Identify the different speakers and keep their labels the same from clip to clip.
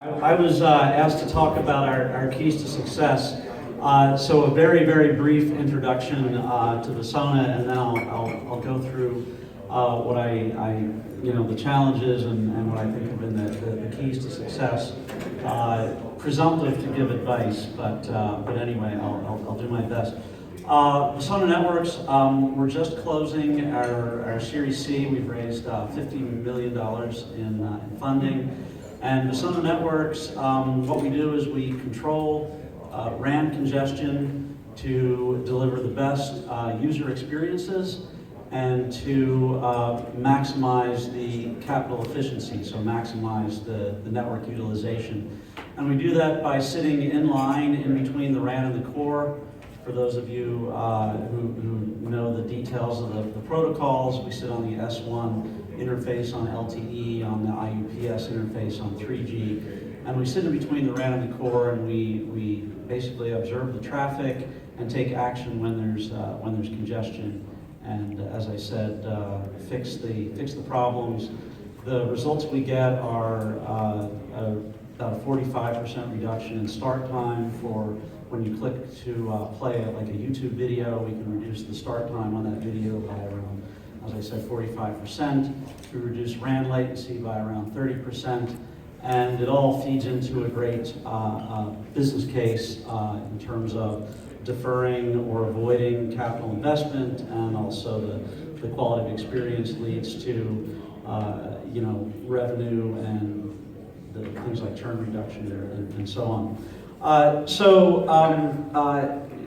Speaker 1: I was asked to talk about our keys to success. So a very, very brief introduction to Vasona, and then I'll go through what the challenges and what I think have been the keys to success. Presumptive to give advice, but anyway, I'll do my best. Vasona Networks, we're just closing our Series C. We've raised $50 million in funding. And Vasona Networks, what we do is we control RAN congestion to deliver the best user experiences and to maximize the capital efficiency, so maximize the network utilization. And we do that by sitting in line in between the RAN and the core. For those of you who know the details of the protocols, we sit on the S1 interface on LTE, on the IUPS interface on 3G, and we sit in between the RAN and the core, and we basically observe the traffic and take action when there's congestion, and as I said, fix the problems. The results we get are about a 45% reduction in start time for when you click to play like a YouTube video. We can reduce the start time on that video by around, as I said, 45%. We reduce RAN latency by around 30%. And it all feeds into a great business case in terms of deferring or avoiding capital investment, and also the quality of experience leads to revenue and the things like churn reduction and so on.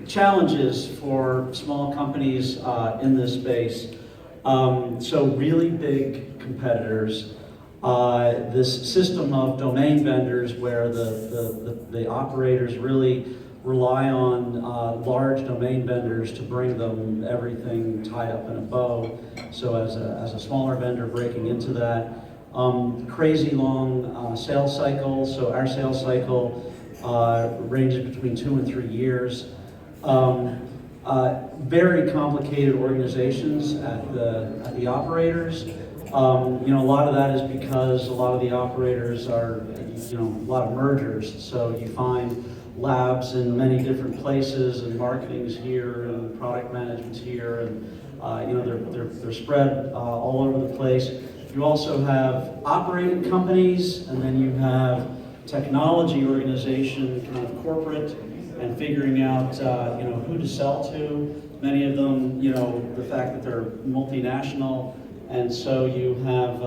Speaker 1: Challenges for small companies in this space. So really big competitors. This system of domain vendors where the operators really rely on large domain vendors to bring them everything tied up in a bow. So as a smaller vendor breaking into that. Crazy long sales cycle. So our sales cycle ranges between 2 and 3 years. Very complicated organizations at the operators. A lot of that is because a lot of the operators are, a lot of mergers. So you find labs in many different places, and marketing's here, and product management's here, and they're spread all over the place. You also have operating companies, and then you have technology organization, kind of corporate, and figuring out who to sell to. Many of them, the fact that they're multinational, and so you have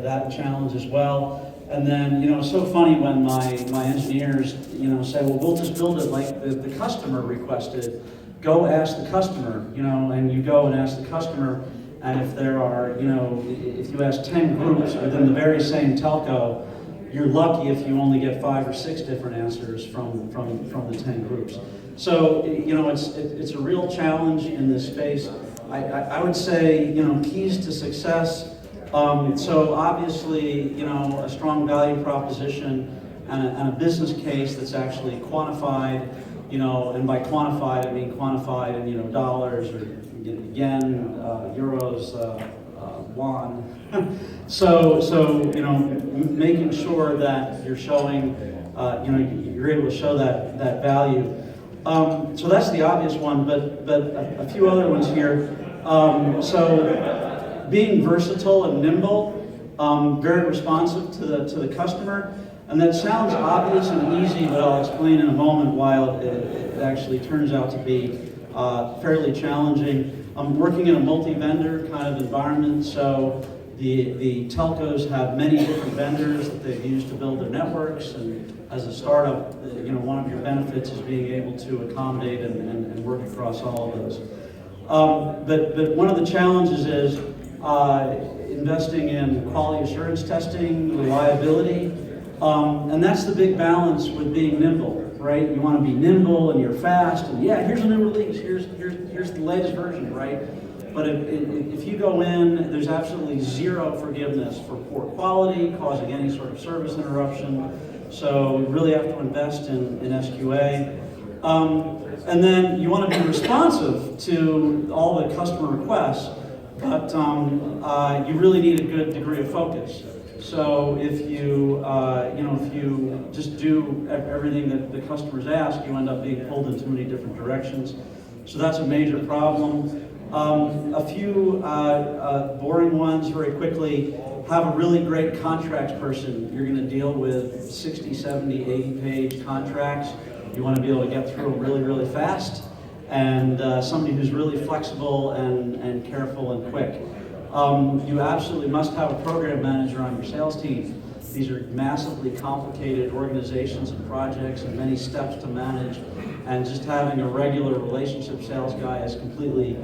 Speaker 1: that challenge as well. And then it's so funny when my engineers say, well, we'll just build it like the customer requested. Go ask the customer, and you go and ask the customer. And if there are, if you ask 10 groups within the very same telco, you're lucky if you only get 5 or 6 different answers from the 10 groups. So, it's a real challenge in this space. I would say, keys to success. So obviously, a strong value proposition and a business case that's actually quantified, and by quantified, I mean quantified in, dollars or yen, euros, won. So making sure that you're showing, you're able to show that value. So that's the obvious one, but a few other ones here. So being versatile and nimble, very responsive to the customer, and that sounds obvious and easy, but I'll explain in a moment why it actually turns out to be fairly challenging. I'm working in a multi-vendor kind of environment, so the telcos have many different vendors that they've used to build their networks, and as a startup, one of your benefits is being able to accommodate and work across all of those. But one of the challenges is investing in quality assurance testing, reliability, and that's the big balance with being nimble, right? You want to be nimble and you're fast, and yeah, here's a new release, here's the latest version, right? But if you go in, there's absolutely zero forgiveness for poor quality, causing any sort of service interruption. So you really have to invest in SQA. And then you want to be responsive to all the customer requests, but you really need a good degree of focus. So if you, if you just do everything that the customers ask, you end up being pulled in too many different directions. So that's a major problem. A few boring ones very quickly. Have a really great contracts person. You're going to deal with 60, 70, 80 page contracts. You want to be able to get through them really, really fast. And somebody who's really flexible and careful and quick. You absolutely must have a program manager on your sales team. These are massively complicated organizations and projects and many steps to manage. And just having a regular relationship sales guy is completely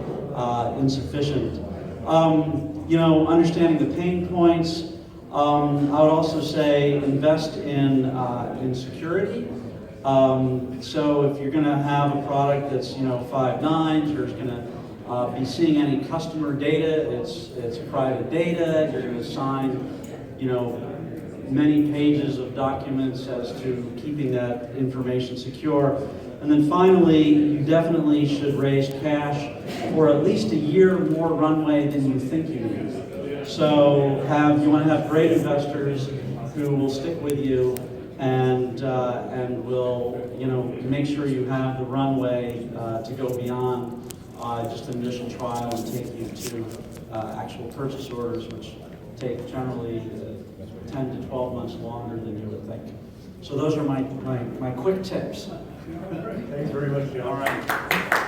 Speaker 1: insufficient. Understanding the pain points. I would also say invest in security. So if you're going to have a product that's 5 nines, or is going to be seeing any customer data, it's private data. You're going to sign many pages of documents as to keeping that information secure. And then finally, you definitely should raise cash for at least a year more runway than you think you need. So you want to have great investors who will stick with you and will make sure you have the runway to go beyond just an initial trial and take you to actual purchase orders, which take generally 10 to 12 months longer than you would think. So those are my quick tips.
Speaker 2: Thanks very much, John.
Speaker 1: All right.